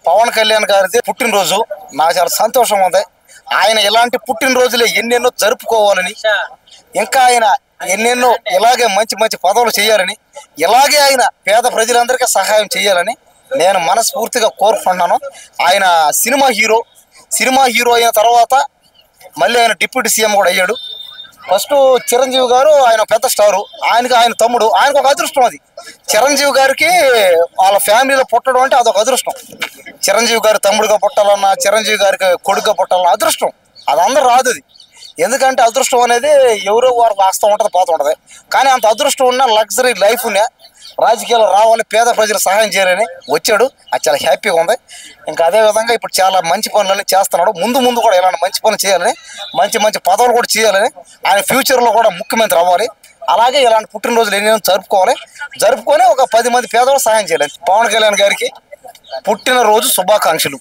పవన్ కళ్యాణ్ గారిది పుట్టినరోజు నాకు చాలా సంతోషంగా ఉంది. ఆయన ఇలాంటి పుట్టినరోజులే ఎన్నెన్నో జరుపుకోవాలని, ఇంకా ఆయన ఎన్నెన్నో ఇలాగే మంచి మంచి పదవులు చేయాలని, ఇలాగే ఆయన పేద ప్రజలందరికీ సహాయం చేయాలని నేను మనస్ఫూర్తిగా కోరుకుంటున్నాను. ఆయన సినిమా హీరో అయిన తర్వాత మళ్ళీ ఆయన డిప్యూటీ సీఎం కూడా అయ్యాడు. ఫస్ట్ చిరంజీవి గారు ఆయన పెద్ద స్టారు, ఆయన తమ్ముడు, ఆయనకు ఒక అదృష్టం. అది చిరంజీవి గారికి వాళ్ళ ఫ్యామిలీలో పుట్టడం అంటే అదొక అదృష్టం. చిరంజీవి గారి తమ్ముడుగా పుట్టాలన్నా, చిరంజీవి గారికి కొడుకుగా పుట్టాలన్నా అదృష్టం. అది అందరూ రాదు. అది ఎందుకంటే అదృష్టం అనేది ఎవరో వారికి వస్తూ ఉంటుంది, పోతూ ఉంటుంది. కానీ అంత అదృష్టం ఉన్న లగ్జరీ లైఫ్ ఉన్న రాజకీయాలు రావాలి, పేద ప్రజలు సహాయం చేయాలని వచ్చాడు. అది చాలా హ్యాపీగా ఉంది. ఇంకా అదేవిధంగా ఇప్పుడు చాలా మంచి పనులన్నీ చేస్తున్నాడు. ముందు కూడా ఇలాంటి మంచి పనులు చేయాలని, మంచి మంచి పదవులు కూడా చేయాలని, ఆయన ఫ్యూచర్లో కూడా ముఖ్యమంత్రి అవ్వాలి. అలాగే ఇలాంటి పుట్టినరోజులు ఎన్నో జరుపుకొని ఒక 10 మంది పేదవాళ్ళు సహాయం చేయాలి. పవన్ కళ్యాణ్ గారికి పుట్టినరోజు శుభాకాంక్షలు.